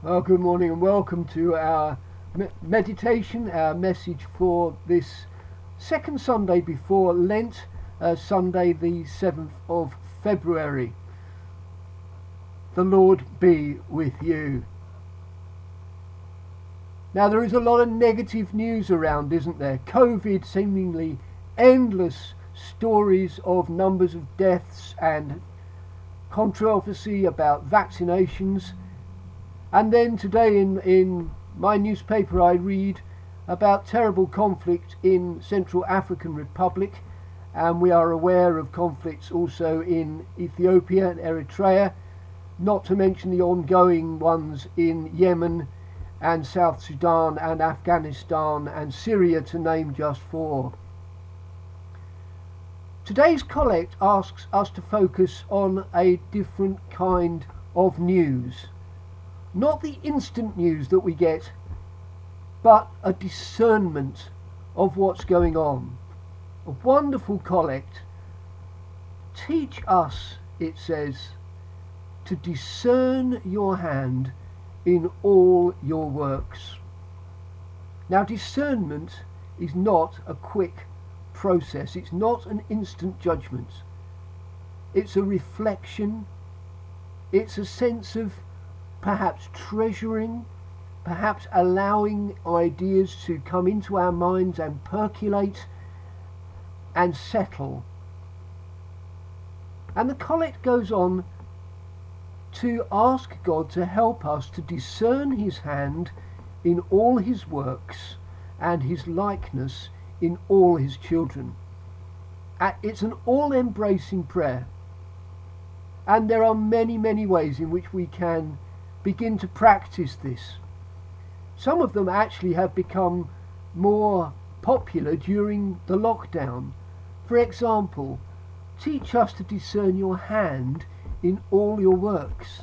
Well, good morning and welcome to our meditation, our message for this second Sunday before Lent, Sunday the 7th of February. The Lord be with you. Now, there is a lot of negative news around, isn't there? COVID, seemingly endless stories of numbers of deaths and controversy about vaccinations. And then today in my newspaper I read about terrible conflict in Central African Republic, and we are aware of conflicts also in Ethiopia and Eritrea, not to mention the ongoing ones in Yemen and South Sudan and Afghanistan and Syria, to name just four. Today's collect asks us to focus on a different kind of news. Not the instant news that we get, but a discernment of what's going on. A wonderful collect. Teach us, it says, to discern your hand in all your works. Now, discernment is not a quick process. It's not an instant judgment. It's a reflection. It's a sense of perhaps treasuring, perhaps allowing ideas to come into our minds and percolate and settle. And the collect goes on to ask God to help us to discern his hand in all his works and his likeness in all his children. It's an all-embracing prayer. And there are many, many ways in which we can begin to practice this. Some of them actually have become more popular during the lockdown. For example, teach us to discern your hand in all your works.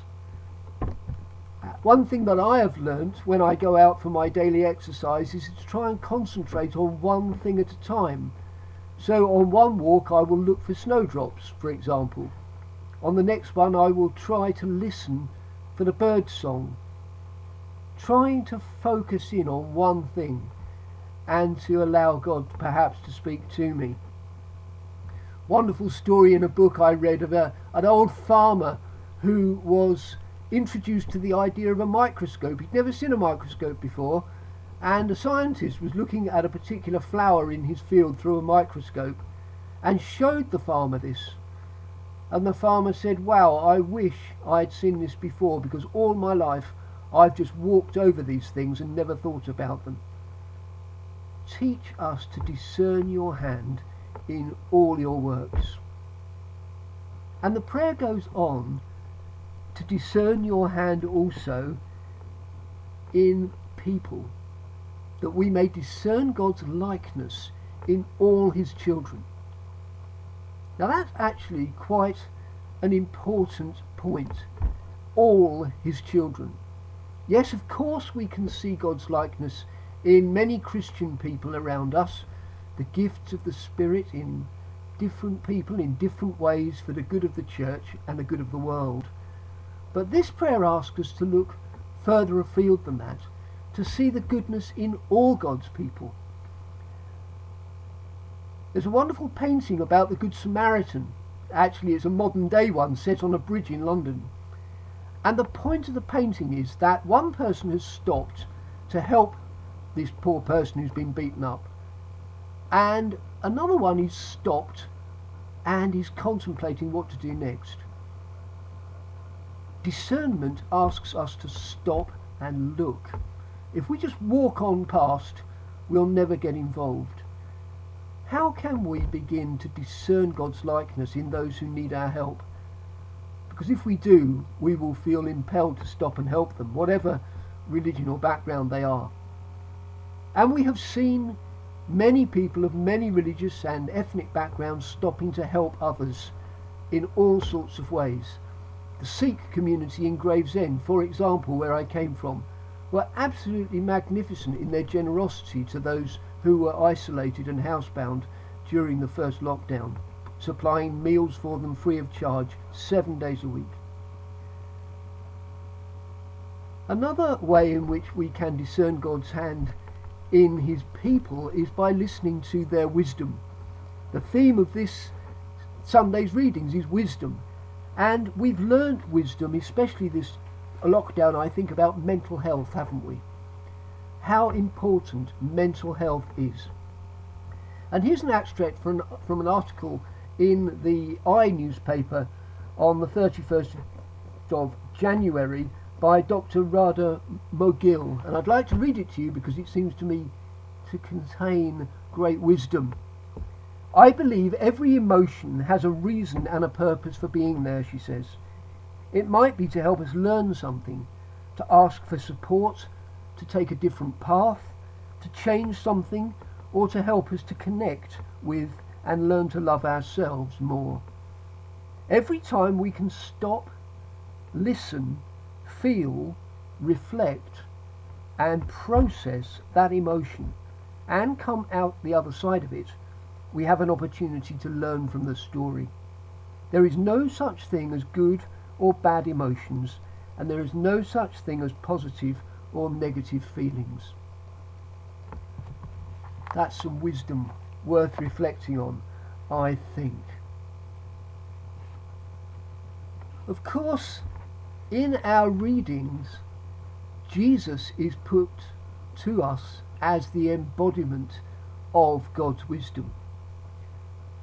One thing that I have learnt when I go out for my daily exercise is to try and concentrate on one thing at a time. So on one walk I will look for snowdrops, for example. On the next one I will try to listen for the bird song, trying to focus in on one thing and to allow God perhaps to speak to me. Wonderful story in a book I read of an old farmer who was introduced to the idea of a microscope. He'd never seen a microscope before, and a scientist was looking at a particular flower in his field through a microscope and showed the farmer this. And the farmer said, "Wow, I wish I'd seen this before, because all my life I've just walked over these things and never thought about them." Teach us to discern your hand in all your works. And the prayer goes on to discern your hand also in people, that we may discern God's likeness in all his children. Now that's actually quite an important point. All his children. Yes, of course we can see God's likeness in many Christian people around us, the gifts of the Spirit in different people in different ways for the good of the church and the good of the world. But this prayer asks us to look further afield than that, to see the goodness in all God's people. There's a wonderful painting about the Good Samaritan. Actually, it's a modern day one set on a bridge in London. And the point of the painting is that one person has stopped to help this poor person who's been beaten up. And another one is stopped and is contemplating what to do next. Discernment asks us to stop and look. If we just walk on past, we'll never get involved. How can we begin to discern God's likeness in those who need our help? Because if we do, we will feel impelled to stop and help them, whatever religion or background they are. And we have seen many people of many religious and ethnic backgrounds stopping to help others in all sorts of ways. The Sikh community in Gravesend, for example, where I came from, were absolutely magnificent in their generosity to those who were isolated and housebound during the first lockdown, supplying meals for them free of charge 7 days a week. Another way in which we can discern God's hand in his people is by listening to their wisdom. The theme of this Sunday's readings is wisdom, and we've learnt wisdom, especially this lockdown, I think, about mental health, haven't we? How important mental health is. And here's an extract from an article in the I newspaper on the 31st of January by Dr. Radha Mogil, and I'd like to read it to you because it seems to me to contain great wisdom. I believe every emotion has a reason and a purpose for being there, she says. It might be to help us learn something, to ask for support, to take a different path, to change something, or to help us to connect with and learn to love ourselves more. Every time we can stop, listen, feel, reflect, and process that emotion and come out the other side of it, we have an opportunity to learn from the story. There is no such thing as good or bad emotions, and there is no such thing as positive or negative feelings. That's some wisdom worth reflecting on, I think. Of course, in our readings, Jesus is put to us as the embodiment of God's wisdom.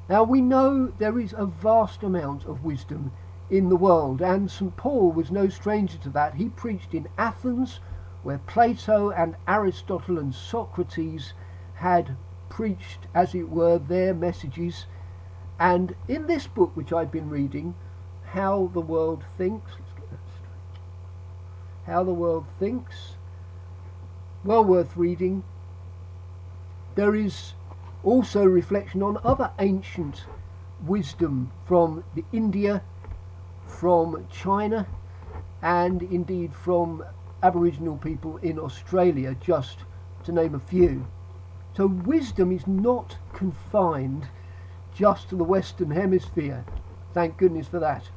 Now we know there is a vast amount of wisdom in the world, and St. Paul was no stranger to that. He preached in Athens, where Plato and Aristotle and Socrates had preached, as it were, their messages. And in this book which I've been reading, How the World Thinks, How the World Thinks, well worth reading. There is also reflection on other ancient wisdom from India, from China, and indeed from Aboriginal people in Australia, just to name a few. So wisdom is not confined just to the Western Hemisphere. Thank goodness for that.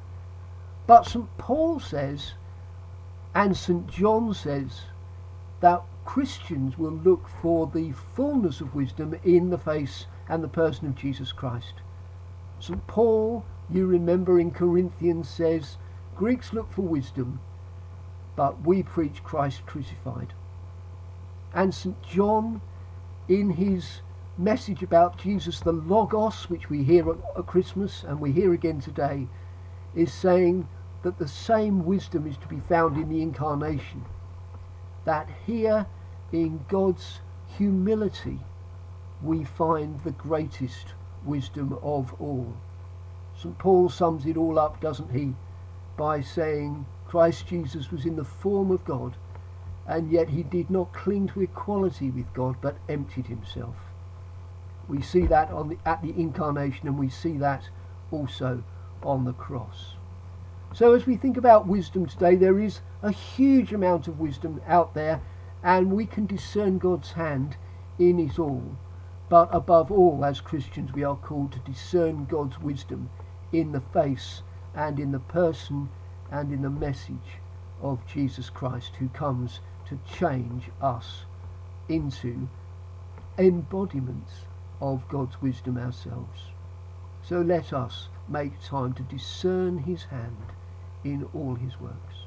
But St. Paul says, and St. John says, that Christians will look for the fullness of wisdom in the face and the person of Jesus Christ. St. Paul, you remember in Corinthians, says, Greeks look for wisdom, but we preach Christ crucified. And St. John, in his message about Jesus, the Logos, which we hear at Christmas and we hear again today, is saying that the same wisdom is to be found in the Incarnation. That here in God's humility we find the greatest wisdom of all. St. Paul sums it all up, doesn't he, by saying Christ Jesus was in the form of God, and yet he did not cling to equality with God, but emptied himself. We see that at the Incarnation, and we see that also on the cross. So as we think about wisdom today, there is a huge amount of wisdom out there, and we can discern God's hand in it all. But above all, as Christians, we are called to discern God's wisdom in the face and in the person and in the message of Jesus Christ, who comes to change us into embodiments of God's wisdom ourselves. So let us make time to discern his hand in all his works.